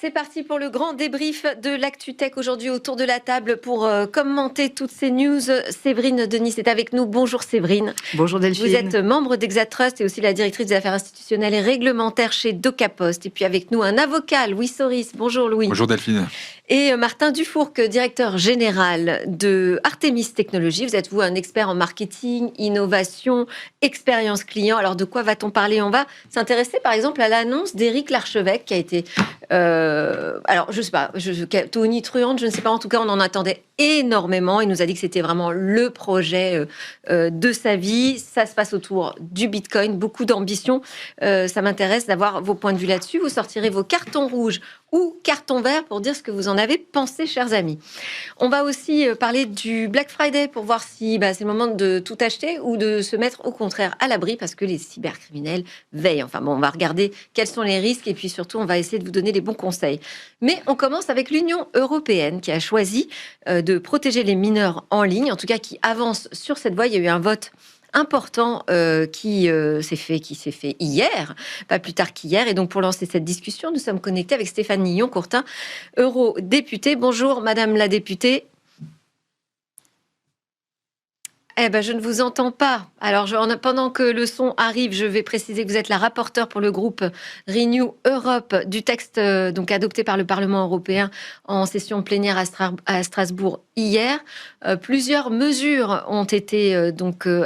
C'est parti pour le grand débrief de l'ActuTech aujourd'hui autour de la table pour commenter toutes ces news. Séverine Denis est avec nous. Bonjour Séverine. Bonjour Delphine. Vous êtes membre d'Exatrust et aussi la directrice des affaires institutionnelles et réglementaires chez DocaPost. Et puis avec nous un avocat, Louis Soris. Bonjour Louis. Bonjour Delphine. Et Martin Dufourc, directeur général de Artemis Technologies. Vous êtes vous un expert en marketing, innovation, expérience client. Alors de quoi va-t-on parler? On va s'intéresser par exemple à l'annonce d'Éric Larchevêque qui a été... alors je sais pas, tonitruante, je ne sais pas, en tout cas on en attendait énormément. Il nous a dit que c'était vraiment le projet de sa vie. Ça se passe autour du Bitcoin, beaucoup d'ambition. Ça m'intéresse d'avoir vos points de vue là-dessus. Vous sortirez vos cartons rouges ou cartons verts pour dire ce que vous en avez pensé, chers amis. On va aussi parler du Black Friday pour voir si c'est le moment de tout acheter ou de se mettre au contraire à l'abri parce que les cybercriminels veillent. Enfin bon, on va regarder quels sont les risques et puis surtout on va essayer de vous donner les bons conseils. Mais on commence avec l'Union européenne qui a choisi de protéger les mineurs en ligne, en tout cas qui avance sur cette voie. Il y a eu un vote important qui s'est fait hier, pas plus tard qu'hier. Et donc, pour lancer cette discussion, nous sommes connectés avec Stéphane Nillon-Courtin, eurodéputée. Bonjour, Madame la députée. Je ne vous entends pas. Alors, pendant que le son arrive, je vais préciser que vous êtes la rapporteure pour le groupe Renew Europe du texte donc adopté par le Parlement européen en session plénière à Strasbourg hier. Plusieurs mesures ont été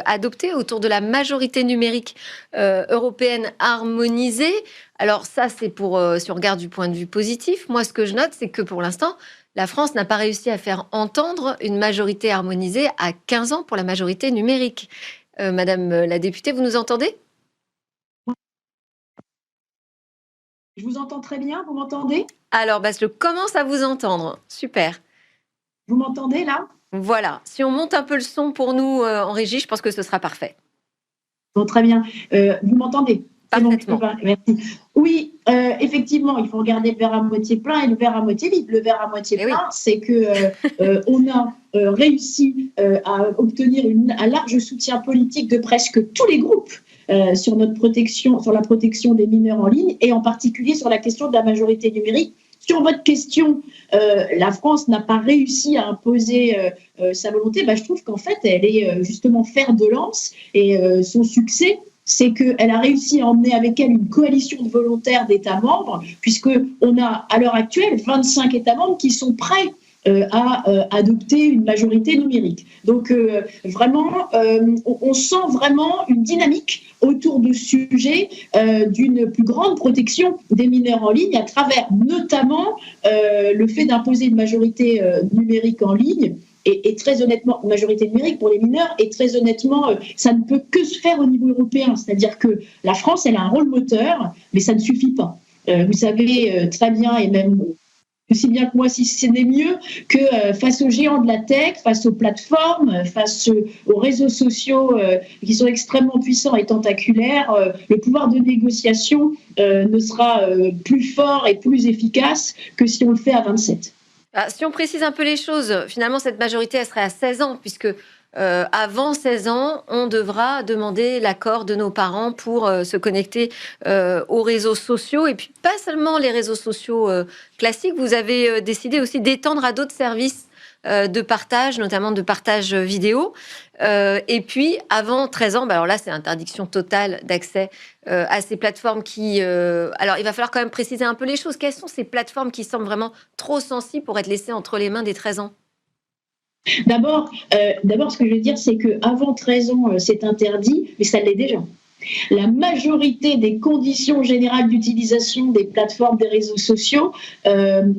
adoptées autour de la majorité numérique européenne harmonisée. Alors ça, c'est pour si on regarde du point de vue positif. Moi, ce que je note, c'est que pour l'instant, la France n'a pas réussi à faire entendre une majorité harmonisée à 15 ans pour la majorité numérique. Madame la députée, vous nous entendez? Je vous entends très bien, vous m'entendez? Alors, je commence à vous entendre. Super. Vous m'entendez là? Voilà. Si on monte un peu le son pour nous en régie, je pense que ce sera parfait. Bon, très bien. Vous m'entendez? Parfaitement. Bon, merci. Oui, effectivement, il faut regarder le verre à moitié plein et le verre à moitié vide. Le verre à moitié plein, c'est que on a réussi à obtenir un large soutien politique de presque tous les groupes sur la protection des mineurs en ligne et en particulier sur la question de la majorité numérique. Sur votre question, la France n'a pas réussi à imposer sa volonté. Je trouve qu'en fait, elle est justement fer de lance et son succès, c'est qu'elle a réussi à emmener avec elle une coalition de volontaires d'États membres, puisqu'on a à l'heure actuelle 25 États membres qui sont prêts à adopter une majorité numérique. Donc vraiment, on sent vraiment une dynamique autour de ce sujet d'une plus grande protection des mineurs en ligne à travers notamment le fait d'imposer une majorité numérique en ligne. Et très honnêtement, majorité numérique pour les mineurs, et très honnêtement, ça ne peut que se faire au niveau européen. C'est-à-dire que la France, elle a un rôle moteur, mais ça ne suffit pas. Vous savez très bien, et même aussi bien que moi, si ce n'est mieux, que face aux géants de la tech, face aux plateformes, face aux réseaux sociaux qui sont extrêmement puissants et tentaculaires, le pouvoir de négociation ne sera plus fort et plus efficace que si on le fait à 27. Si on précise un peu les choses, finalement, cette majorité, elle serait à 16 ans, puisque avant 16 ans, on devra demander l'accord de nos parents pour se connecter aux réseaux sociaux. Et puis, pas seulement les réseaux sociaux classiques, vous avez décidé aussi d'étendre à d'autres services de partage, notamment de partage vidéo. Et puis, avant 13 ans, alors là, c'est interdiction totale d'accès à ces plateformes qui... alors, il va falloir quand même préciser un peu les choses. Quelles sont ces plateformes qui semblent vraiment trop sensibles pour être laissées entre les mains des 13 ans? D'abord, ce que je veux dire, c'est qu'avant 13 ans, c'est interdit, mais ça l'est déjà. La majorité des conditions générales d'utilisation des plateformes des réseaux sociaux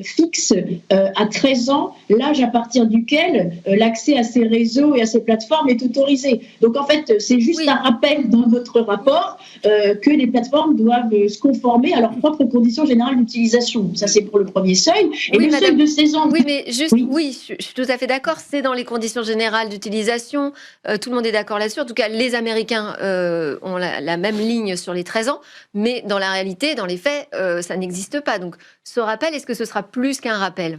fixe à 13 ans l'âge à partir duquel l'accès à ces réseaux et à ces plateformes est autorisé. Donc en fait, c'est juste un rappel dans votre rapport que les plateformes doivent se conformer à leurs propres conditions générales d'utilisation. Ça, c'est pour le premier seuil. Et le seuil de 16 ans... Oui, mais juste, je suis tout à fait d'accord, c'est dans les conditions générales d'utilisation. Tout le monde est d'accord là-dessus. En tout cas, les Américains ont la même ligne sur les 13 ans, mais dans la réalité, dans les faits, ça n'existe pas. Donc, ce rappel, est-ce que ce sera plus qu'un rappel ?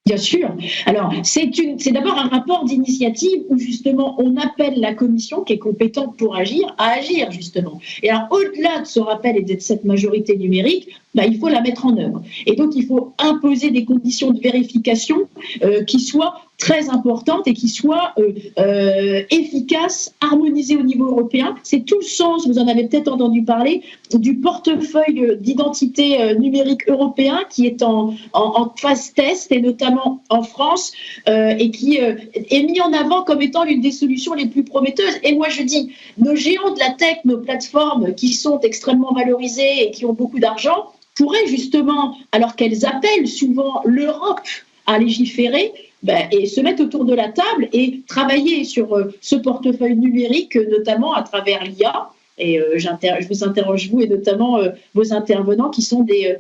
Bien sûr. Alors, c'est d'abord un rapport d'initiative où justement on appelle la commission qui est compétente pour agir à agir justement. Et alors, au-delà de ce rappel et de cette majorité numérique, il faut la mettre en œuvre. Et donc, il faut imposer des conditions de vérification qui soient très importantes et qui soient efficaces, harmonisées au niveau européen. C'est tout le sens, vous en avez peut-être entendu parler, du portefeuille d'identité numérique européen qui est en phase test et notamment en France et qui est mis en avant comme étant l'une des solutions les plus prometteuses. Et moi je dis, nos géants de la tech, nos plateformes qui sont extrêmement valorisées et qui ont beaucoup d'argent, pourraient justement, alors qu'elles appellent souvent l'Europe à légiférer, et se mettre autour de la table et travailler sur ce portefeuille numérique, notamment à travers l'IA. Et je vous interroge, vous, et notamment vos intervenants qui sont des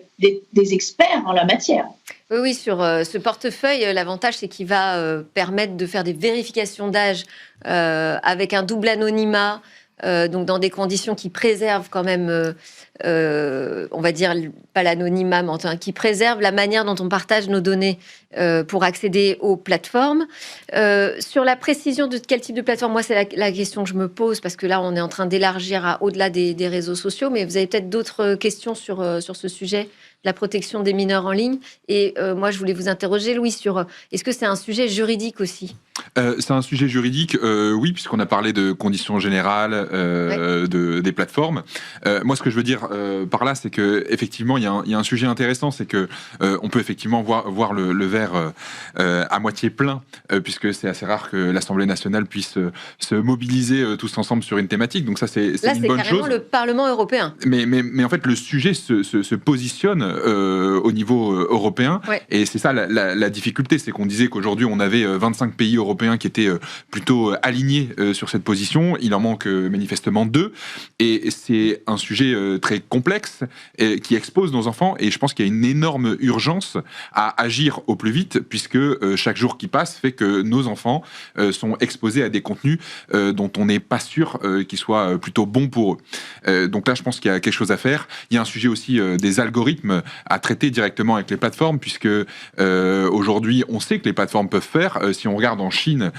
experts en la matière. Oui, sur ce portefeuille, l'avantage, c'est qu'il va permettre de faire des vérifications d'âge avec un double anonymat, donc dans des conditions qui préservent quand même, on va dire, pas l'anonymat, mais enfin, qui préservent la manière dont on partage nos données pour accéder aux plateformes. Sur la précision de quel type de plateforme, moi, c'est la question que je me pose, parce que là, on est en train d'élargir au-delà des réseaux sociaux, mais vous avez peut-être d'autres questions sur ce sujet, la protection des mineurs en ligne. Et moi, je voulais vous interroger, Louis, sur est-ce que c'est un sujet juridique aussi ? C'est un sujet juridique, oui, puisqu'on a parlé de conditions générales des plateformes. Moi, ce que je veux dire par là, c'est que effectivement, il y a un sujet intéressant, c'est que on peut effectivement voir le verre à moitié plein, puisque c'est assez rare que l'Assemblée nationale puisse se mobiliser tous ensemble sur une thématique. Donc ça, c'est une bonne chose. Là, c'est carrément le Parlement européen. Mais en fait, le sujet se positionne au niveau européen, et c'est ça la difficulté, c'est qu'on disait qu'aujourd'hui, on avait 25 pays européens qui étaient plutôt alignés sur cette position. Il en manque manifestement 2. Et c'est un sujet très complexe qui expose nos enfants. Et je pense qu'il y a une énorme urgence à agir au plus vite, puisque chaque jour qui passe fait que nos enfants sont exposés à des contenus dont on n'est pas sûr qu'ils soient plutôt bons pour eux. Donc là, je pense qu'il y a quelque chose à faire. Il y a un sujet aussi des algorithmes à traiter directement avec les plateformes, puisque aujourd'hui, on sait que les plateformes peuvent faire. Si on regarde en Chine,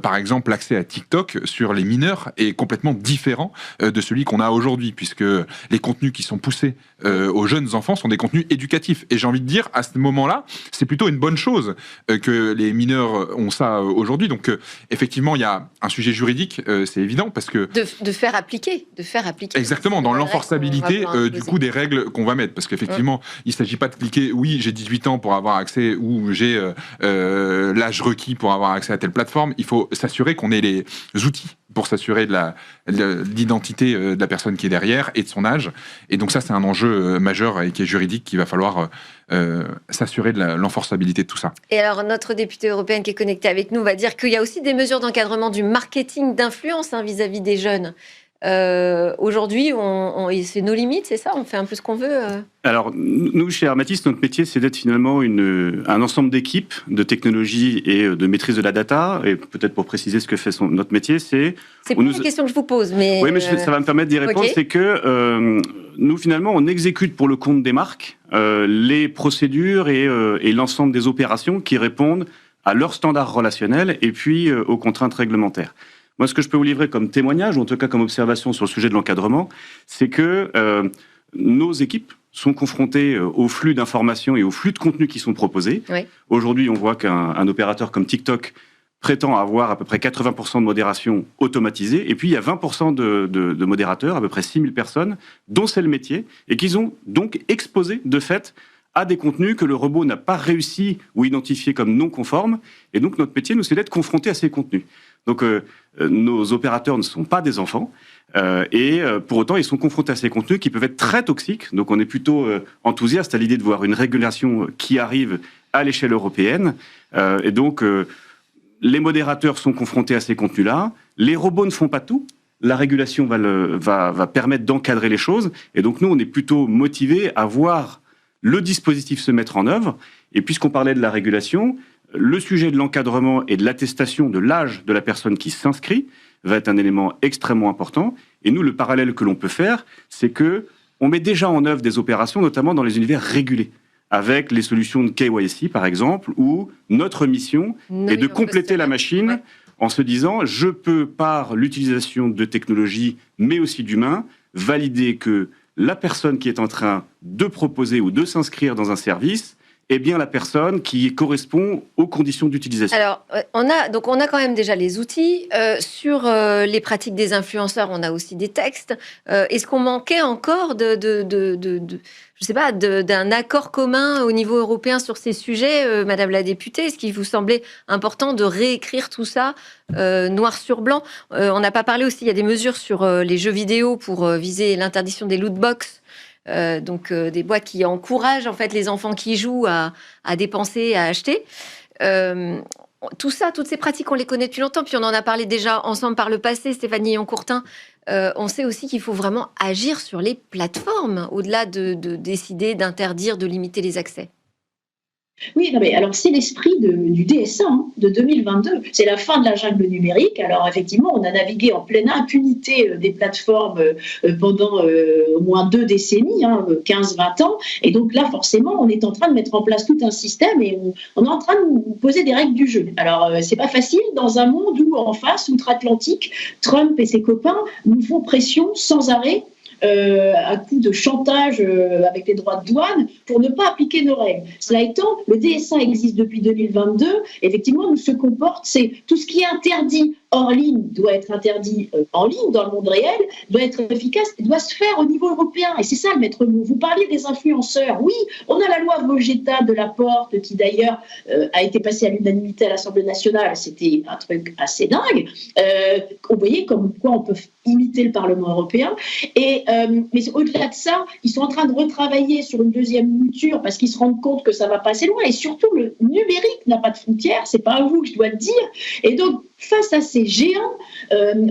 par exemple, l'accès à TikTok sur les mineurs est complètement différent de celui qu'on a aujourd'hui, puisque les contenus qui sont poussés aux jeunes enfants sont des contenus éducatifs. Et j'ai envie de dire, à ce moment-là, c'est plutôt une bonne chose que les mineurs ont ça aujourd'hui. Donc, effectivement, il y a un sujet juridique, c'est évident, parce que... De faire appliquer. Exactement, dans l'enforçabilité du coup des règles qu'on va mettre. Parce qu'effectivement, il ne s'agit pas de cliquer, oui, j'ai 18 ans pour avoir accès, ou j'ai l'âge requis pour avoir accès à telle plateforme. Il faut s'assurer qu'on ait les outils pour s'assurer de l'identité de la personne qui est derrière et de son âge. Et donc ça, c'est un enjeu majeur et qui est juridique, qu'il va falloir s'assurer de l'enforçabilité de tout ça. Et alors, notre députée européenne qui est connectée avec nous va dire qu'il y a aussi des mesures d'encadrement du marketing d'influence vis-à-vis des jeunes. Aujourd'hui, c'est nos limites, c'est ça ? On fait un peu ce qu'on veut Alors, nous, chez Hermatis, notre métier, c'est d'être finalement un ensemble d'équipes de technologie et de maîtrise de la data. Et peut-être pour préciser ce que fait notre métier, c'est... C'est pas une question que je vous pose, mais... Oui, mais ça va me permettre d'y répondre. Okay. C'est que nous, finalement, on exécute pour le compte des marques les procédures et l'ensemble des opérations qui répondent à leurs standards relationnels et puis aux contraintes réglementaires. Moi, ce que je peux vous livrer comme témoignage, ou en tout cas comme observation sur le sujet de l'encadrement, c'est que nos équipes sont confrontées au flux d'informations et au flux de contenus qui sont proposés. Oui. Aujourd'hui, on voit qu'un opérateur comme TikTok prétend avoir à peu près 80% de modération automatisée, et puis il y a 20% de modérateurs, à peu près 6000 personnes, dont c'est le métier, et qu'ils ont donc exposé de fait à des contenus que le robot n'a pas réussi ou identifié comme non conformes. Et donc notre métier, nous, c'est d'être confrontés à ces contenus. Donc nos opérateurs ne sont pas des enfants et pour autant ils sont confrontés à ces contenus qui peuvent être très toxiques. Donc on est plutôt enthousiaste à l'idée de voir une régulation qui arrive à l'échelle européenne. Et donc les modérateurs sont confrontés à ces contenus-là. Les robots ne font pas tout. La régulation va permettre d'encadrer les choses. Et donc nous, on est plutôt motivés à voir le dispositif se mettre en œuvre. Et puisqu'on parlait de la régulation, le sujet de l'encadrement et de l'attestation de l'âge de la personne qui s'inscrit va être un élément extrêmement important. Et nous, le parallèle que l'on peut faire, c'est que on met déjà en œuvre des opérations, notamment dans les univers régulés. avec les solutions de KYC, par exemple, où notre mission est de compléter la machine en se disant, je peux, par l'utilisation de technologies, mais aussi d'humains, valider que la personne qui est en train de proposer ou de s'inscrire dans un service est bien la personne qui correspond aux conditions d'utilisation. Alors, on a quand même déjà les outils. Sur les pratiques des influenceurs, on a aussi des textes. Est-ce qu'on manquait encore je sais pas, d'un accord commun au niveau européen sur ces sujets, Madame la députée? Est-ce qu'il vous semblait important de réécrire tout ça noir sur blanc? On n'a pas parlé aussi, il y a des mesures sur les jeux vidéo pour viser l'interdiction des loot box. Donc des boîtes qui encouragent en fait les enfants qui jouent à dépenser, à acheter. Tout ça, toutes ces pratiques, on les connaît depuis longtemps, puis on en a parlé déjà ensemble par le passé, Stéphanie Yon-Courtin. On sait aussi qu'il faut vraiment agir sur les plateformes, au-delà de décider d'interdire, de limiter les accès. Oui, non mais alors c'est l'esprit du DSA de 2022. C'est la fin de la jungle numérique. Alors effectivement, on a navigué en pleine impunité des plateformes pendant au moins 2 décennies, 15-20 ans. Et donc là, forcément, on est en train de mettre en place tout un système et on est en train de nous poser des règles du jeu. Alors c'est pas facile dans un monde où en face, outre-Atlantique, Trump et ses copains nous font pression sans arrêt. À coup de chantage avec les droits de douane pour ne pas appliquer nos règles. Cela étant, le DSA existe depuis 2022. Effectivement, nous se comporte, c'est tout ce qui est interdit hors ligne doit être interdit en ligne, dans le monde réel, doit être efficace, doit se faire au niveau européen. Et c'est ça le maître mot. Vous parliez des influenceurs. Oui, on a la loi Vogetta de Laporte qui d'ailleurs a été passée à l'unanimité à l'Assemblée nationale. C'était un truc assez dingue. Vous voyez comme quoi on peut imiter le Parlement européen. Mais au-delà de ça, ils sont en train de retravailler sur une deuxième mouture parce qu'ils se rendent compte que ça va pas assez loin. Et surtout, le numérique n'a pas de frontières. C'est pas à vous que je dois le dire. Et donc, face à ces géants,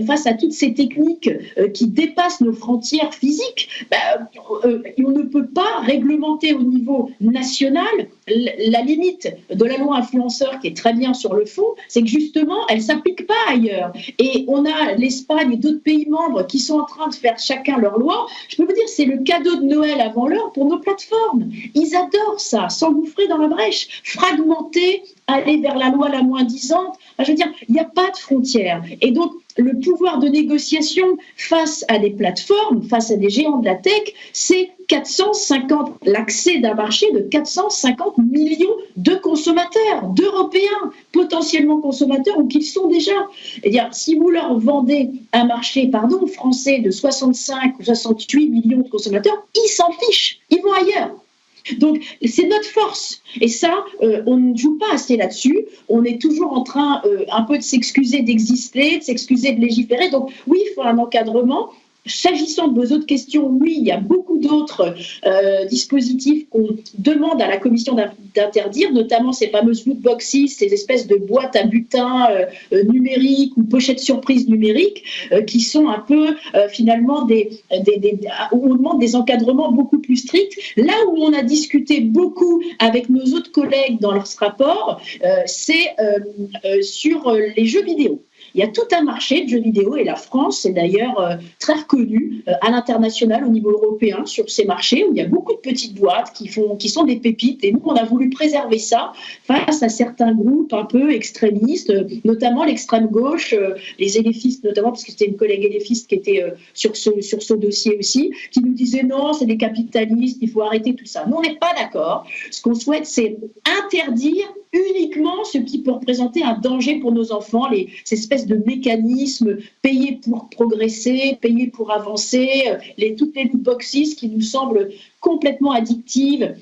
face à toutes ces techniques qui dépassent nos frontières physiques, on ne peut pas réglementer au niveau national. La limite de la loi influenceur, qui est très bien sur le fond, c'est que justement, elle ne s'applique pas ailleurs. Et on a l'Espagne et d'autres pays membres qui sont en train de faire chacun leur loi. Je peux vous dire, c'est le cadeau de Noël avant l'heure pour nos plateformes. Ils adorent ça, s'engouffrer dans la brèche, fragmenter, aller vers la loi la moins disante. Je veux dire, il n'y a pas de frontières. Et donc, le pouvoir de négociation face à des plateformes, face à des géants de la tech, c'est l'accès d'un marché de 450 millions de consommateurs, d'Européens, potentiellement consommateurs ou qu'ils sont déjà. C'est-à-dire, si vous leur vendez un marché, français de 65 ou 68 millions de consommateurs, ils s'en fichent, ils vont ailleurs. Donc, c'est notre force. Et ça, on ne joue pas assez là-dessus. On est toujours en train un peu de s'excuser d'exister, de s'excuser de légiférer. Donc, oui, il faut un encadrement. S'agissant de vos autres questions, oui, il y a beaucoup d'autres dispositifs qu'on demande à la Commission d'interdire, notamment ces fameuses loot boxes, ces espèces de boîtes à butin numériques ou pochettes surprises numériques, qui sont un peu finalement où on demande des encadrements beaucoup plus stricts. Là où on a discuté beaucoup avec nos autres collègues dans leur rapport, c'est sur les jeux vidéo. Il y a tout un marché de jeux vidéo et la France est d'ailleurs très reconnue à l'international au niveau européen sur ces marchés où il y a beaucoup de petites boîtes qui sont des pépites et nous on a voulu préserver ça face à certains groupes un peu extrémistes, notamment l'extrême gauche, les éléfistes notamment parce que c'était une collègue éléfiste qui était sur ce dossier aussi, qui nous disait non c'est des capitalistes, il faut arrêter tout ça. Nous on n'est pas d'accord. Ce qu'on souhaite c'est interdire uniquement ce qui peut représenter un danger pour nos enfants, ces espèces de mécanismes, payer pour progresser, payer pour avancer, toutes les loot boxes qui nous semblent complètement addictives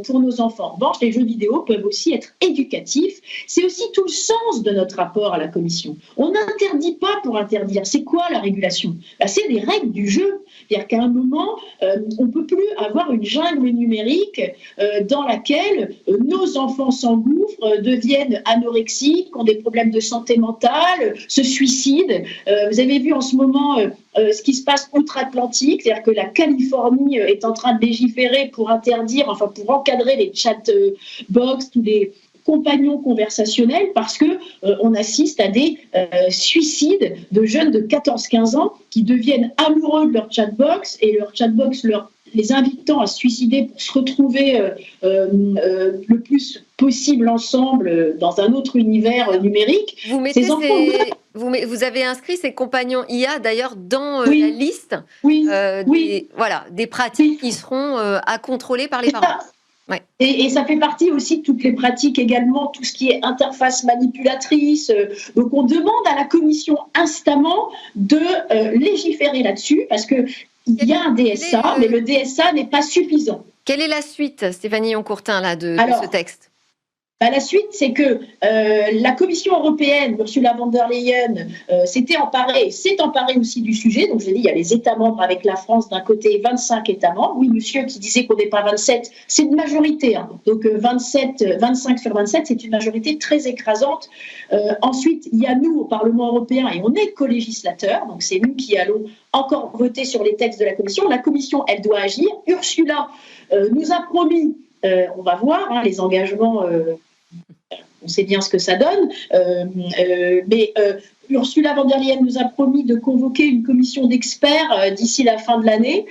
pour nos enfants. En revanche, les jeux vidéo peuvent aussi être éducatifs. C'est aussi tout le sens de notre rapport à la Commission. On n'interdit pas pour interdire. C'est quoi la régulation ? C'est des règles du jeu. C'est-à-dire qu'à un moment, on ne peut plus avoir une jungle numérique dans laquelle nos enfants s'engouffrent, deviennent anorexiques, ont des problèmes de santé mentale, se suicident. Vous avez vu en ce moment ce qui se passe outre-Atlantique, c'est-à-dire que la Californie est en train de légiférer pour pour encadrer les chatbox, tous les compagnons conversationnels, parce que on assiste à des suicides de jeunes de 14-15 ans qui deviennent amoureux de leur chatbox et leur chatbox leur les invitant à se suicider pour se retrouver le plus possible ensemble dans un autre univers numérique. Vous avez inscrit ces compagnons IA d'ailleurs dans la liste des pratiques qui seront à contrôler par les parents. Ouais. Et ça fait partie aussi de toutes les pratiques également, tout ce qui est interface manipulatrice. Donc on demande à la Commission instamment de légiférer là-dessus, parce qu'il y a un DSA, mais le DSA n'est pas suffisant. Quelle est la suite, Stéphanie Yoncourtin, là, de ce texte ? La suite, c'est que la Commission européenne, Ursula von der Leyen, s'est emparée aussi du sujet. Donc, je l'ai dit, il y a les États membres avec la France d'un côté, 25 États membres. Oui, monsieur qui disait qu'on n'est pas 27, c'est une majorité. Hein. Donc, 25 sur 27, c'est une majorité très écrasante. Ensuite, il y a nous, au Parlement européen, et on est co-législateurs. Donc, c'est nous qui allons encore voter sur les textes de la Commission. La Commission, elle doit agir. Ursula nous a promis, on va voir, les engagements... on sait bien ce que ça donne, mais Ursula von der Leyen nous a promis de convoquer une commission d'experts d'ici la fin de l'année,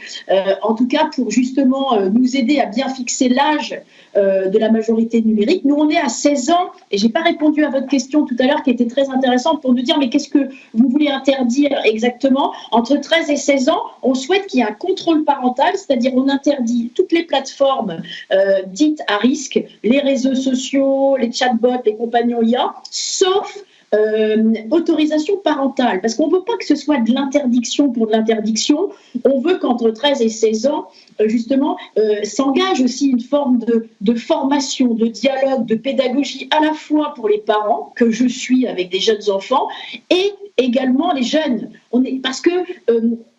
en tout cas pour justement nous aider à bien fixer l'âge de la majorité numérique. Nous, on est à 16 ans, et je n'ai pas répondu à votre question tout à l'heure qui était très intéressante pour nous dire mais qu'est-ce que vous voulez interdire exactement ? Entre 13 et 16 ans, on souhaite qu'il y ait un contrôle parental, c'est-à-dire on interdit toutes les plateformes dites à risque, les réseaux sociaux, les chatbots, les compagnons IA, sauf autorisation parentale, parce qu'on ne veut pas que ce soit de l'interdiction pour de l'interdiction, on veut qu'entre 13 et 16 ans, justement, s'engage aussi une forme de formation, de dialogue, de pédagogie, à la fois pour les parents, que je suis avec des jeunes enfants, et également les jeunes. Parce que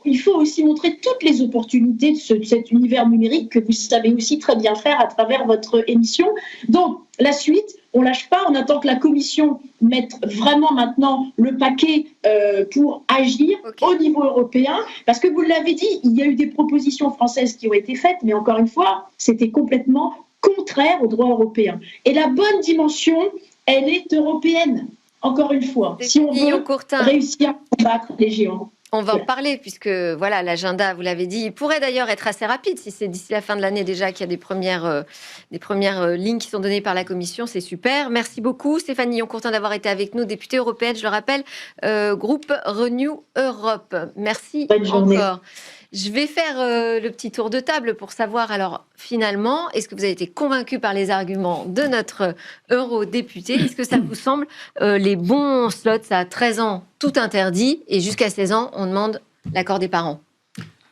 il faut aussi montrer toutes les opportunités de cet univers numérique que vous savez aussi très bien faire à travers votre émission. Donc, la suite, on ne lâche pas, on attend que la Commission mette vraiment maintenant le paquet pour agir au niveau européen. Parce que vous l'avez dit, il y a eu des propositions françaises qui ont été faites, mais encore une fois, c'était complètement contraire au droit européen. Et la bonne dimension, elle est européenne, encore une fois. Si on veut réussir à combattre les géants. On va en parler puisque voilà l'agenda, vous l'avez dit, il pourrait d'ailleurs être assez rapide si c'est d'ici la fin de l'année déjà qu'il y a des premières lignes qui sont données par la Commission, c'est super. Merci beaucoup Stéphanie Yoncourtin d'avoir été avec nous, députée européenne, je le rappelle, groupe Renew Europe. Merci encore. Je vais faire le petit tour de table pour savoir, alors finalement, est-ce que vous avez été convaincu par les arguments de notre eurodéputé ? Est-ce que ça vous semble les bons slots à 13 ans, tout interdit, et jusqu'à 16 ans, on demande l'accord des parents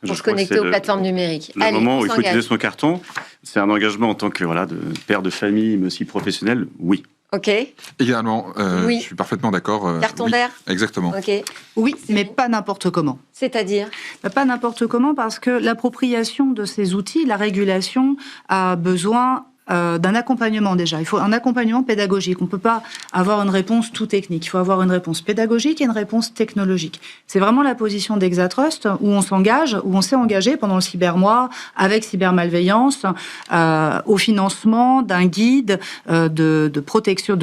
pour se connecter aux plateformes numériques. Le moment où il faut utiliser son carton, c'est un engagement en tant que de père de famille, mais aussi professionnel, oui. Ok. Également, oui. Je suis parfaitement d'accord. Carton vert. Exactement. Ok. Oui, mais pas n'importe comment. C'est-à-dire ? Pas n'importe comment, parce que l'appropriation de ces outils, la régulation, a besoin d'un accompagnement déjà. Il faut un accompagnement pédagogique. On ne peut pas avoir une réponse tout technique. Il faut avoir une réponse pédagogique et une réponse technologique. C'est vraiment la position d'Exatrust où on s'engage, où on s'est engagé pendant le cybermois avec cybermalveillance au financement d'un guide de protection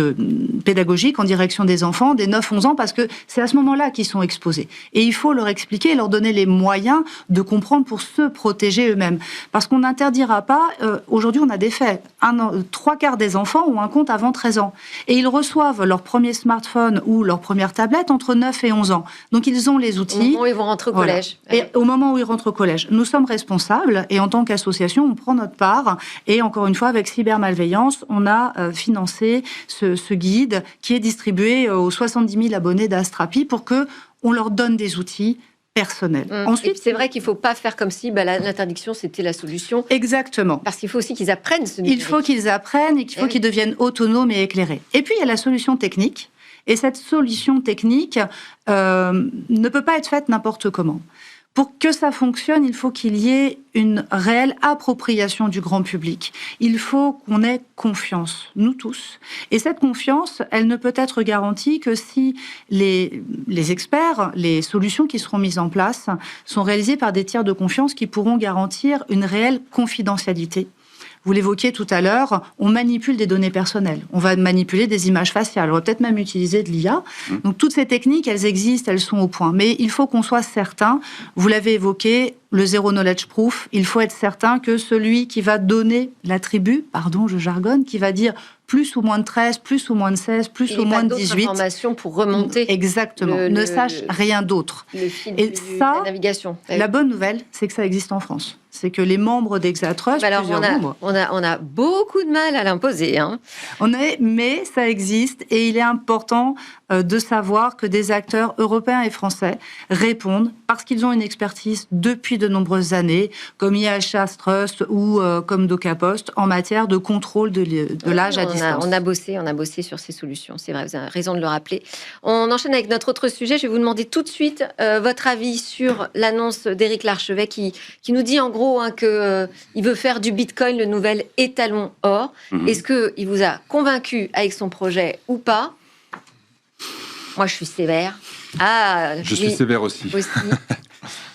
pédagogique en direction des enfants des 9-11 ans, parce que c'est à ce moment-là qu'ils sont exposés. Et il faut leur expliquer, leur donner les moyens de comprendre pour se protéger eux-mêmes. Parce qu'on n'interdira pas... aujourd'hui, on a des faits. 3/4 des enfants ont un compte avant 13 ans. Et ils reçoivent leur premier smartphone ou leur première tablette entre 9 et 11 ans. Donc ils ont les outils. Au moment où ils vont rentrer au collège. Et au moment où ils rentrent au collège. Nous sommes responsables et en tant qu'association, on prend notre part. Et encore une fois, avec Cybermalveillance, on a financé ce guide qui est distribué aux 70 000 abonnés d'Astrapi pour qu'on leur donne des outils personnel. Ensuite, c'est vrai qu'il ne faut pas faire comme si l'interdiction, c'était la solution. Exactement. Parce qu'il faut aussi qu'ils apprennent ce numérique. Il faut qu'ils apprennent et qu'il faut qu'ils deviennent autonomes et éclairés. Et puis, il y a la solution technique. Et cette solution technique ne peut pas être faite n'importe comment. Pour que ça fonctionne, il faut qu'il y ait une réelle appropriation du grand public. Il faut qu'on ait confiance, nous tous. Et cette confiance, elle ne peut être garantie que si les experts, les solutions qui seront mises en place sont réalisées par des tiers de confiance qui pourront garantir une réelle confidentialité. vous l'évoquiez tout à l'heure, on manipule des données personnelles. On va manipuler des images faciales. On va peut-être même utiliser de l'IA. Donc, toutes ces techniques, elles existent, elles sont au point. Mais il faut qu'on soit certain, vous l'avez évoqué, le zero knowledge proof, il faut être certain que celui qui va donner l'attribut, pardon, je jargonne, qui va dire plus ou moins de 13, plus ou moins de 16, plus ou moins de 18. Informations pour remonter. Exactement. Ne sache rien d'autre. Le fil et ça, la navigation. La bonne nouvelle, c'est que ça existe en France. C'est que les membres d'Exatrust, alors on a beaucoup de mal à l'imposer. Hein. Mais ça existe et il est important de savoir que des acteurs européens et français répondent parce qu'ils ont une expertise depuis de nombreuses années, comme IHS Trust ou comme DocaPost, en matière de contrôle de l'âge à distance. On a bossé sur ces solutions, c'est vrai, vous avez raison de le rappeler. On enchaîne avec notre autre sujet. Je vais vous demander tout de suite votre avis sur l'annonce d'Éric Larchevet qui nous dit en gros qu'il veut faire du Bitcoin le nouvel étalon or. Est-ce qu'il vous a convaincu avec son projet ou pas? Moi, je suis sévère. Je suis sévère aussi.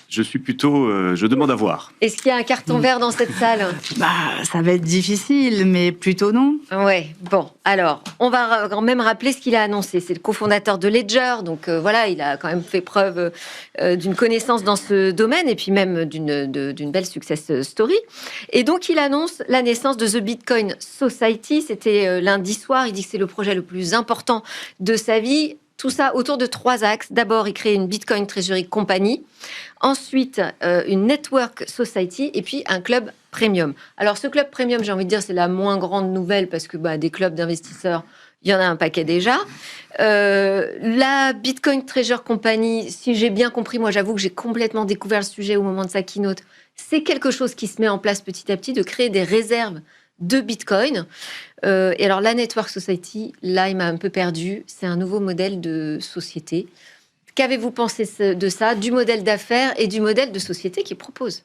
Je suis plutôt... je demande à voir. Est-ce qu'il y a un carton vert dans cette salle? Ça va être difficile, mais plutôt non. Ouais, bon. Alors, on va quand même rappeler ce qu'il a annoncé. C'est le cofondateur de Ledger. Donc, voilà, il a quand même fait preuve d'une connaissance dans ce domaine et puis même d'une belle success story. Et donc, il annonce la naissance de The Bitcoin Society. C'était lundi soir. Il dit que c'est le projet le plus important de sa vie. Tout ça autour de 3 axes. D'abord, il crée une Bitcoin Treasury Company. Ensuite, une Network Society. Et puis, un club premium. Alors, ce club premium, j'ai envie de dire, c'est la moins grande nouvelle parce que des clubs d'investisseurs, il y en a un paquet déjà. La Bitcoin Treasury Company, si j'ai bien compris, moi, j'avoue que j'ai complètement découvert le sujet au moment de sa keynote. C'est quelque chose qui se met en place petit à petit, de créer des réserves de Bitcoin. Et alors, la Network Society, là, il m'a un peu perdu. C'est un nouveau modèle de société. Qu'avez-vous pensé de ça, du modèle d'affaires et du modèle de société qu'il propose?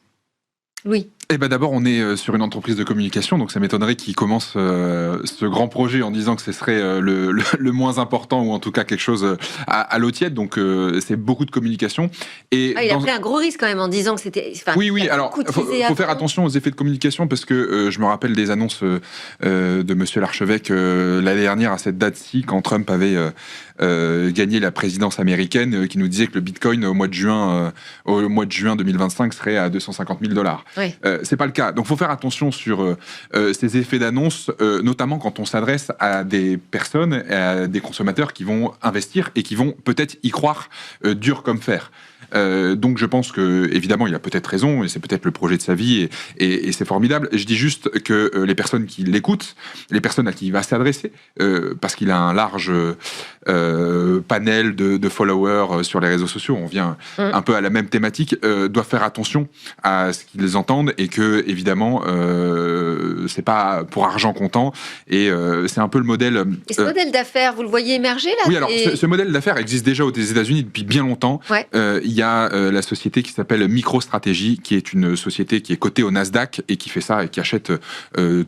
Louis. D'abord, on est sur une entreprise de communication, donc ça m'étonnerait qu'il commence ce grand projet en disant que ce serait le moins important, ou en tout cas quelque chose à l'eau tiède, donc c'est beaucoup de communication. Et il a pris un gros risque quand même en disant que c'était... Oui, alors il faut faire attention aux effets de communication, parce que je me rappelle des annonces de Monsieur Larchevêque l'année dernière à cette date-ci, quand Trump avait gagné la présidence américaine, qui nous disait que le Bitcoin au mois de juin 2025 serait à $250 000. Oui. C'est pas le cas. Donc, il faut faire attention sur ces effets d'annonce, notamment quand on s'adresse à des personnes, à des consommateurs qui vont investir et qui vont peut-être y croire dur comme fer. Donc je pense que, évidemment, il a peut-être raison, et c'est peut-être le projet de sa vie, et c'est formidable. Je dis juste que les personnes qui l'écoutent, les personnes à qui il va s'adresser, parce qu'il a un large panel de followers sur les réseaux sociaux, on vient un peu à la même thématique, doivent faire attention à ce qu'ils entendent, et que, évidemment, c'est pas pour argent comptant, et c'est un peu le modèle... Et ce modèle d'affaires, vous le voyez émerger là? Oui, alors ce modèle d'affaires existe déjà aux États-Unis depuis bien longtemps. Ouais. Il y a la société qui s'appelle MicroStrategy, qui est une société qui est cotée au Nasdaq et qui fait ça, et qui achète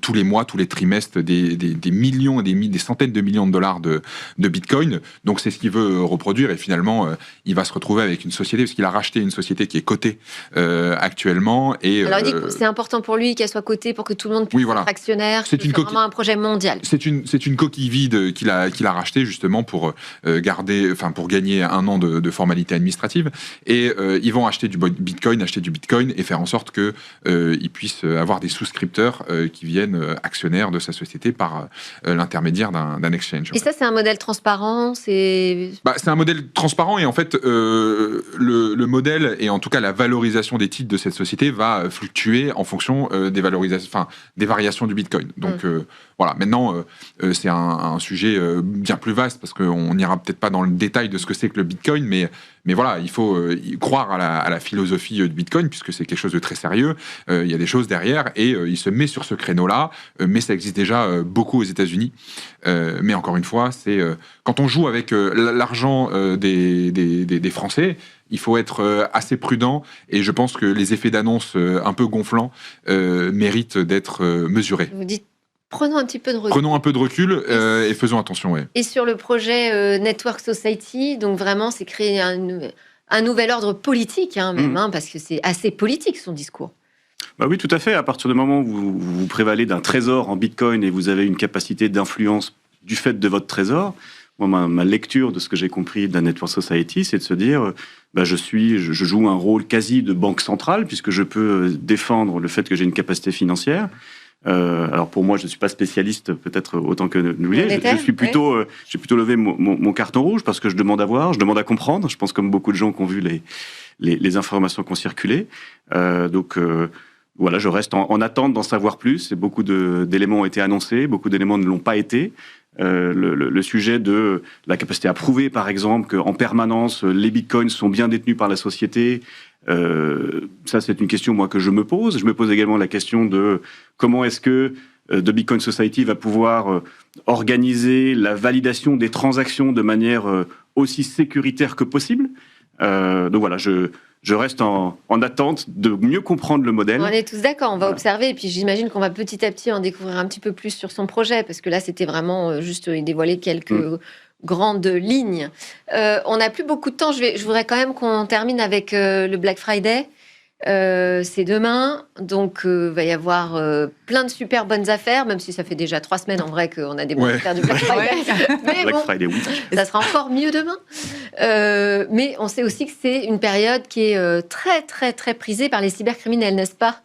tous les mois, tous les trimestres, des millions et des centaines de millions de dollars de Bitcoin. Donc c'est ce qu'il veut reproduire, et finalement il va se retrouver avec une société, parce qu'il a racheté une société qui est cotée actuellement. Et, alors il dit que c'est important pour lui qu'elle soit cotée pour que tout le monde puisse être actionnaire. C'est vraiment un projet mondial. C'est une coquille vide qu'il a racheté justement pour gagner 1 an de formalités administratives. Et ils vont acheter du Bitcoin et faire en sorte que ils puissent avoir des souscripteurs qui viennent actionnaires de sa société par l'intermédiaire d'un exchange. Et ça, c'est un modèle transparent? C'est un modèle transparent, et en fait, le modèle, et en tout cas la valorisation des titres de cette société, va fluctuer en fonction des variations du Bitcoin. Donc voilà, maintenant, c'est un sujet bien plus vaste, parce qu'on n'ira peut-être pas dans le détail de ce que c'est que le Bitcoin, mais voilà, il faut croire à la philosophie du Bitcoin, puisque c'est quelque chose de très sérieux. Il y a des choses derrière, et il se met sur ce créneau-là, mais ça existe déjà beaucoup aux États-Unis. Mais encore une fois, c'est quand on joue avec l'argent des Français, il faut être assez prudent, et je pense que les effets d'annonce un peu gonflants méritent d'être mesurés. Vous dites, prenons un petit peu de recul. Prenons un peu de recul et faisons attention. Ouais. Et sur le projet Network Society, donc vraiment, c'est créer un nouvel ordre politique, même, parce que c'est assez politique son discours. Bah oui, tout à fait. À partir du moment où vous prévalez d'un trésor en Bitcoin et vous avez une capacité d'influence du fait de votre trésor, moi, ma lecture de ce que j'ai compris de la Network Society, c'est de se dire, je joue un rôle quasi de banque centrale puisque je peux défendre le fait que j'ai une capacité financière. Alors pour moi, je ne suis pas spécialiste, peut-être autant que nous. Je suis plutôt, j'ai plutôt levé mon carton rouge parce que je demande à voir, je demande à comprendre. Je pense comme beaucoup de gens qui ont vu les informations qui ont circulé. Voilà, je reste en attente d'en savoir plus. Et beaucoup d'éléments ont été annoncés, beaucoup d'éléments ne l'ont pas été. Le sujet de la capacité à prouver, par exemple, qu'en permanence, les bitcoins sont bien détenus par la société. Ça, c'est une question, moi, que je me pose. Je me pose également la question de comment est-ce que The Bitcoin Society va pouvoir organiser la validation des transactions de manière aussi sécuritaire que possible. Donc voilà, je reste en attente de mieux comprendre le modèle. On est tous d'accord, on va observer. Et puis j'imagine qu'on va petit à petit en découvrir un petit peu plus sur son projet. Parce que là, c'était vraiment juste dévoiler quelques grandes lignes. On n'a plus beaucoup de temps. Je voudrais quand même qu'on termine avec le Black Friday. C'est demain, donc il va y avoir plein de super bonnes affaires, même si ça fait déjà 3 semaines en vrai qu'on a des bonnes affaires du Black Friday. Mais Black Friday, oui. Ça sera encore mieux demain. Mais on sait aussi que c'est une période qui est très très très prisée par les cybercriminels, n'est-ce pas ?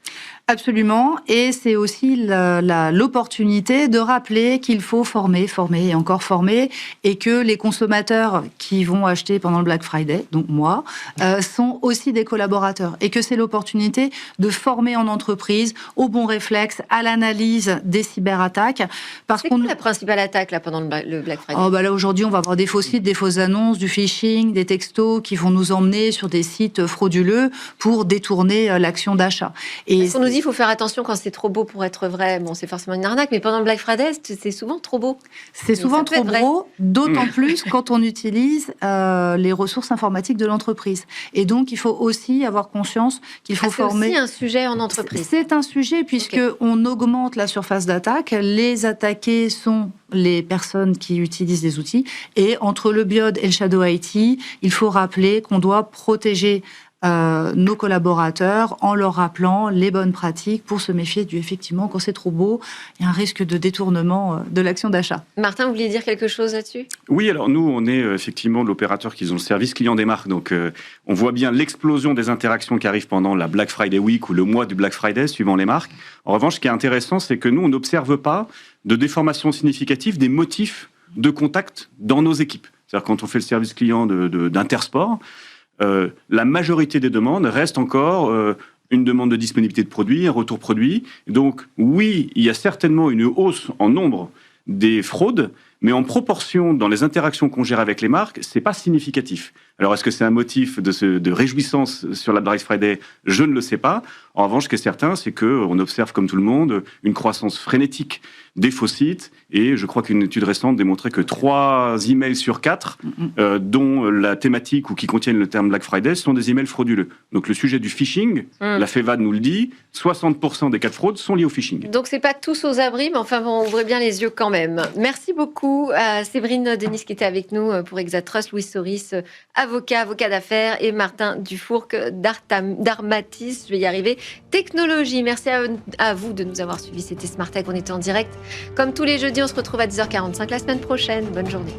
Absolument, et c'est aussi l'opportunité de rappeler qu'il faut former et encore former, et que les consommateurs qui vont acheter pendant le Black Friday, donc moi, sont aussi des collaborateurs, et que c'est l'opportunité de former en entreprise aux bons réflexes, à l'analyse des cyberattaques. C'est quoi la principale attaque là, pendant le Black Friday ? Là, aujourd'hui, on va avoir des faux sites, des fausses annonces, du phishing, des textos qui vont nous emmener sur des sites frauduleux pour détourner l'action d'achat. Et on nous dit qu'il faut faire attention quand c'est trop beau pour être vrai. Bon, c'est forcément une arnaque, mais pendant le Black Friday, c'est souvent trop beau. C'est souvent trop beau, d'autant plus quand on utilise les ressources informatiques de l'entreprise. Et donc, il faut aussi avoir conscience qu'il faut former... C'est aussi un sujet en entreprise. C'est un sujet, puisqu'on augmente la surface d'attaque. Les attaqués sont les personnes qui utilisent des outils. Et entre le BIOD et le Shadow IT, il faut rappeler qu'on doit protéger nos collaborateurs en leur rappelant les bonnes pratiques pour se méfier effectivement, quand c'est trop beau, il y a un risque de détournement de l'action d'achat. Martin, vous vouliez dire quelque chose là-dessus ? Oui, alors nous, on est effectivement l'opérateur qui ont le service client des marques. Donc, on voit bien l'explosion des interactions qui arrivent pendant la Black Friday Week ou le mois du Black Friday, suivant les marques. En revanche, ce qui est intéressant, c'est que nous, on n'observe pas de déformation significative des motifs de contact dans nos équipes. C'est-à-dire quand on fait le service client d'Intersport, la majorité des demandes restent encore une demande de disponibilité de produits, un retour produit. Donc oui, il y a certainement une hausse en nombre des fraudes, mais en proportion dans les interactions qu'on gère avec les marques, c'est pas significatif. Alors est-ce que c'est un motif de réjouissance sur la Black Friday ? Je ne le sais pas. En revanche, ce qui est certain, c'est qu'on observe comme tout le monde une croissance frénétique des faux sites, et je crois qu'une étude récente démontrait que 3 emails sur 4, dont la thématique ou qui contiennent le terme Black Friday, sont des emails frauduleux. Donc le sujet du phishing, la FEVAD nous le dit, 60% des cas de fraude sont liés au phishing. Donc c'est pas tous aux abris, mais enfin bon, ouvrez bien les yeux quand même. Merci beaucoup à Séverine Denis qui était avec nous pour Exatrust, Louis Soris, avocat d'affaires, et Martin Dufourc d'Armatis, je vais y arriver, technologie. Merci à vous de nous avoir suivis. C'était Smart Tech, on était en direct. Comme tous les jeudis, on se retrouve à 10h45 la semaine prochaine. Bonne journée.